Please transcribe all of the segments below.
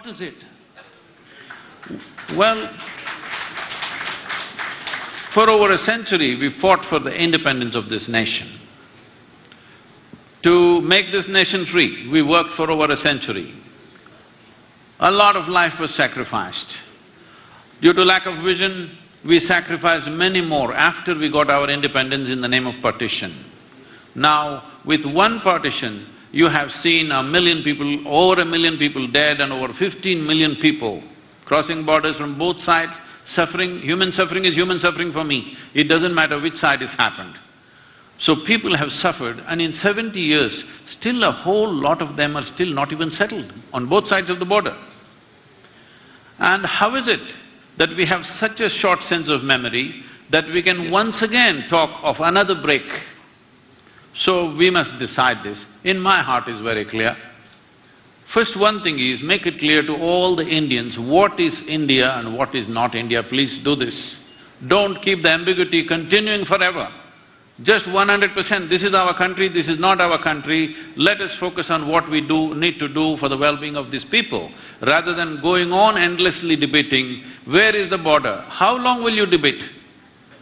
What is it? Well, for over a century, we fought for the independence of this nation. To make this nation free, we worked for over a century. A lot of life was sacrificed. Due to lack of vision, we sacrificed many more after we got our independence in the name of partition. Now, with one partition, you have seen 1 million people, over 1 million people dead and over 15 million people crossing borders from both sides, suffering. Human suffering is human suffering for me. It doesn't matter which side it's happened. So people have suffered, and in 70 years, still a whole lot of them are still not even settled on both sides of the border. And how is it that we have such a short sense of memory that we can once again talk of another break? So we must decide this. In my heart is very clear. First one thing is, make it clear to all the Indians what is India and what is not India. Please do this. Don't keep the ambiguity continuing forever. Just 100%, this is our country, this is not our country, let us focus on what we need to do for the well-being of these people, rather than going on endlessly debating, where is the border? How long will you debate?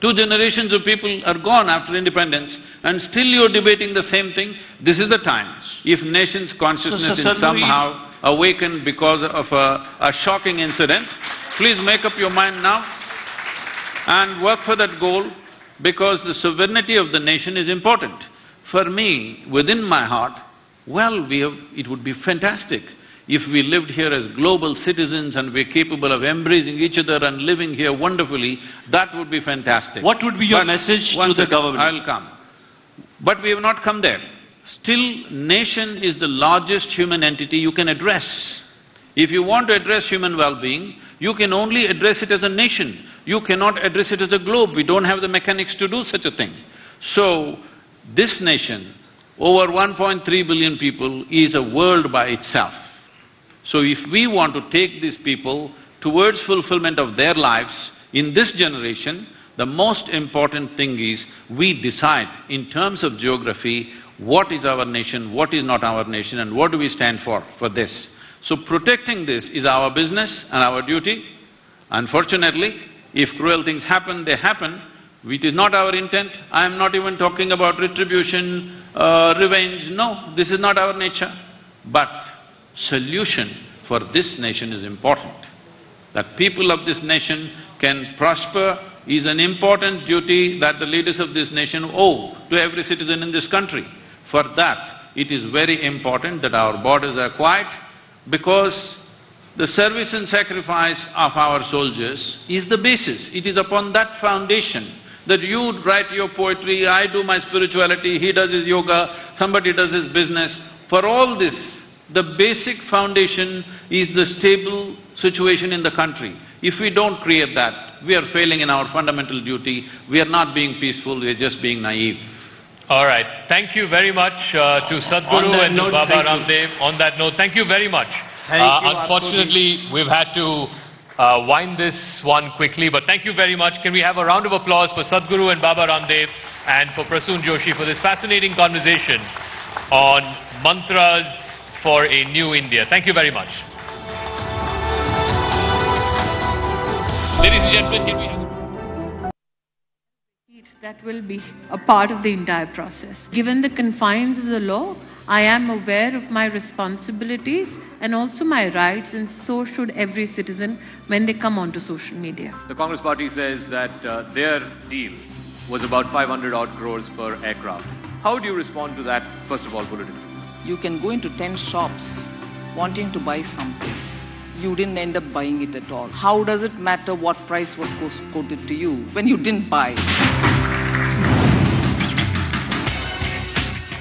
2 generations of people are gone after independence and still you're debating the same thing. This is the time. If nation's consciousness is somehow awakened because of a shocking incident, please make up your mind now and work for that goal, because the sovereignty of the nation is important. For me, within my heart, well, it would be fantastic if we lived here as global citizens and we're capable of embracing each other and living here wonderfully. That would be fantastic. What would be your message to the government? I'll come. But we have not come there. Still, nation is the largest human entity you can address. If you want to address human well-being, you can only address it as a nation. You cannot address it as a globe. We don't have the mechanics to do such a thing. So, this nation, over 1.3 billion people, is a world by itself. So if we want to take these people towards fulfillment of their lives in this generation, the most important thing is we decide in terms of geography what is our nation, what is not our nation, and what do we stand for this. So protecting this is our business and our duty. Unfortunately, if cruel things happen, they happen. It is not our intent. I am not even talking about retribution, revenge. No, this is not our nature. But solution for this nation is important. That people of this nation can prosper is an important duty that the leaders of this nation owe to every citizen in this country. For that, it is very important that our borders are quiet, because the service and sacrifice of our soldiers is the basis. It is upon that foundation that you write your poetry, I do my spirituality, he does his yoga, somebody does his business. For all this, the basic foundation is the stable situation in the country. If we don't create that, we are failing in our fundamental duty, we are not being peaceful, we are just being naive. All right. Thank you very much to Sadhguru and to Baba Ramdev. On that note, thank you very much. Unfortunately, we've had to wind this one quickly, but thank you very much. Can we have a round of applause for Sadhguru and Baba Ramdev and for Prasoon Joshi for this fascinating conversation on mantras for a new India. Thank you very much. Ladies and gentlemen, can we have... That will be a part of the entire process. Given the confines of the law, I am aware of my responsibilities and also my rights, and so should every citizen when they come onto social media. The Congress party says that their deal was about 500 odd crores per aircraft. How do you respond to that, first of all, politically? You can go into 10 shops wanting to buy something. You didn't end up buying it at all. How does it matter what price was quoted to you when you didn't buy?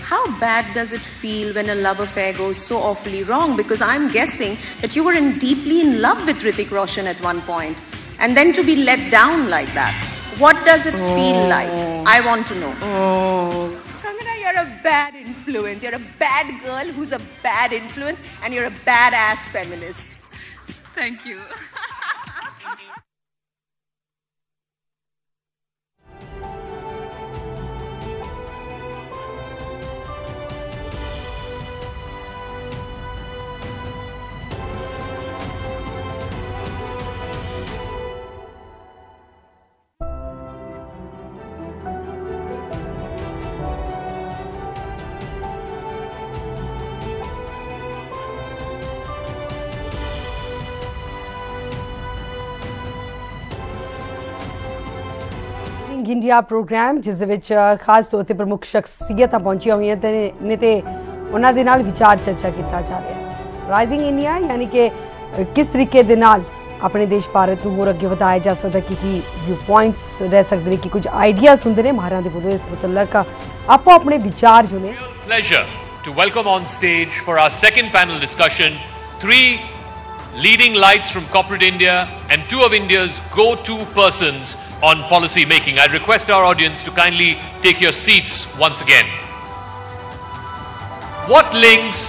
How bad does it feel when a love affair goes so awfully wrong? Because I'm guessing that you were deeply in love with Hrithik Roshan at one point, and then to be let down like that. What does it feel like? I want to know. Kangana, you're a bad influence. You're a bad girl who's a bad influence, and you're a badass feminist. Thank you. Rising India programme ਜਿਸ ਦੇ ਵਿੱਚ ਖਾਸ ਤੌਰ ਤੇ ਪ੍ਰਮੁੱਖ ਸ਼ਖਸੀਅਤਾਂ ਪਹੁੰਚੀਆਂ ਹੋਈਆਂ ਤੇ ਉਹਨਾਂ ਦੇ ਨਾਲ ਵਿਚਾਰ ਚਰਚਾ ਕੀਤਾ ਜਾ ਰਿਹਾ ਹੈ। ਰਾਈਜ਼ਿੰਗ ਇੰਡੀਆ ਯਾਨੀ ਕਿ ਕਿਸ ਤਰੀਕੇ ਦੇ ਨਾਲ ਆਪਣੇ ਦੇਸ਼ ਭਾਰਤ ਨੂੰ ਹੋਰ ਅੱਗੇ ਵਧਾਇਆ ਜਾ ਸਕਦਾ, ਕੀ ਵਿਊ ਪੁਆਇੰਟਸ ਰਹਿ ਸਕਦੇ ਨੇ, ਕਿ ਕੁਝ ਆਈਡੀਆਜ਼ ਹੁੰਦੇ ਨੇ ਮਾਹਰਾਂ ਦੇ ਵੱਲੋਂ ਇਸ ਮੁਤਲਕ ਆਪੋ ਆਪਣੇ ਵਿਚਾਰ ਜੋ ਨੇ। Pleasure to welcome on stage for our second panel discussion 3 leading lights from corporate India and 2 of India's go-to persons on policy making. I request our audience to kindly take your seats once again. What links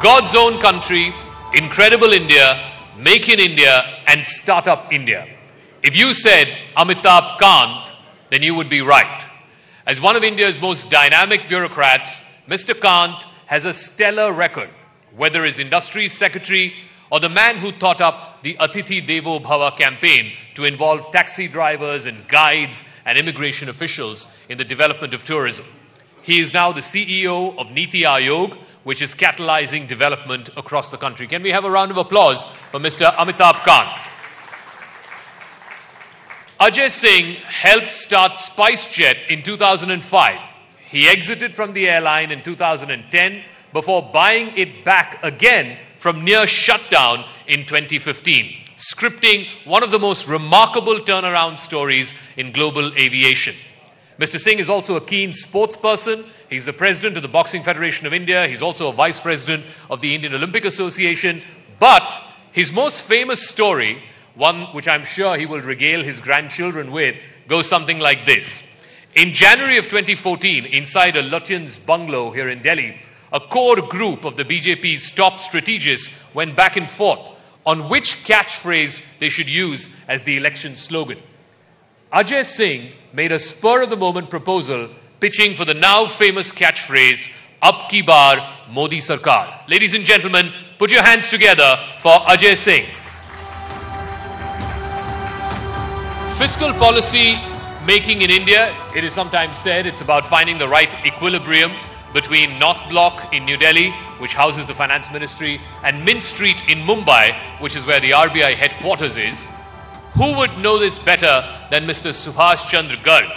God's own country, incredible India, make in India and startup India? If you said Amitabh Kant, then you would be right. As one of India's most dynamic bureaucrats, Mr. Kant has a stellar record, whether as industry secretary or the man who thought up the Atithi Devo Bhava campaign to involve taxi drivers and guides and immigration officials in the development of tourism. He is now the CEO of Niti Aayog, which is catalyzing development across the country. Can we have a round of applause for Mr. Amitabh Kant? Ajay Singh helped start SpiceJet in 2005. He exited from the airline in 2010 before buying it back again from near shutdown in 2015, scripting one of the most remarkable turnaround stories in global aviation. Mr. Singh is also a keen sports person. He's the president of the Boxing Federation of India. He's also a vice president of the Indian Olympic Association. But his most famous story, one which I'm sure he will regale his grandchildren with, goes something like this. In January of 2014, inside a Lutyens bungalow here in Delhi, a core group of the BJP's top strategists went back and forth on which catchphrase they should use as the election slogan. Ajay Singh made a spur-of-the-moment proposal pitching for the now famous catchphrase, Ab ki baar Modi Sarkar. Ladies and gentlemen, put your hands together for Ajay Singh. Fiscal policy making in India, it is sometimes said it's about finding the right equilibrium between North Block in New Delhi, which houses the Finance Ministry, and Mint Street in Mumbai, which is where the RBI headquarters is. Who would know this better than Mr. Subhash Chandra Garg,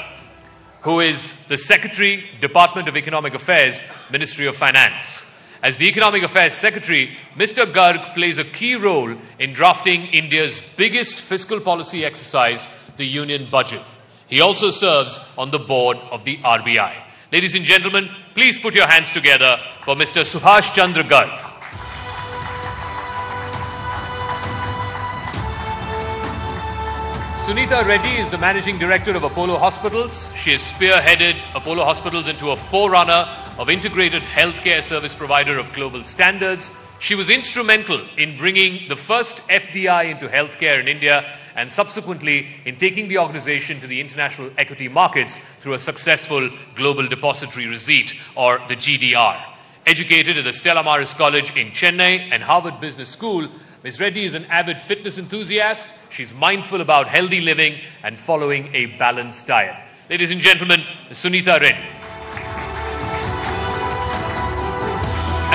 who is the Secretary, Department of Economic Affairs, Ministry of Finance. As the Economic Affairs Secretary, Mr. Garg plays a key role in drafting India's biggest fiscal policy exercise, the Union Budget. He also serves on the board of the RBI. Ladies and gentlemen, please put your hands together for Mr. Subhash Chandra Garg. Sunita Reddy is the Managing Director of Apollo Hospitals. She has spearheaded Apollo Hospitals into a forerunner of integrated healthcare service provider of global standards. She was instrumental in bringing the first FDI into healthcare in India and subsequently in taking the organization to the international equity markets through a successful global depository receipt, or the GDR. Educated at the Stella Maris College in Chennai and Harvard Business School, Ms. Reddy is an avid fitness enthusiast. She's mindful about healthy living and following a balanced diet. Ladies and gentlemen, Sunita Reddy.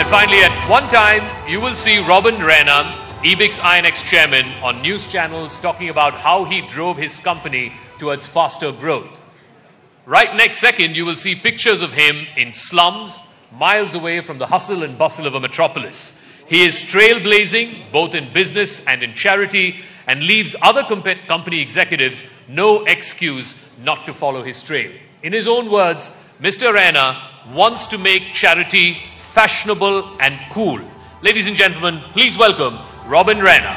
And finally, at one time, you will see Robin Raina, Ebix INX chairman, on news channels talking about how he drove his company towards faster growth. Right next second, you will see pictures of him in slums, miles away from the hustle and bustle of a metropolis. He is trailblazing, both in business and in charity, and leaves other company executives no excuse not to follow his trail. In his own words, Mr. Raina wants to make charity fashionable and cool. Ladies and gentlemen, please welcome Robin Raina.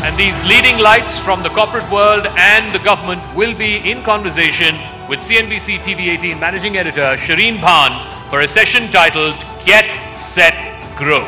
And these leading lights from the corporate world and the government will be in conversation with CNBC TV18 Managing Editor Shireen Bhan for a session titled Get, Set, Grow.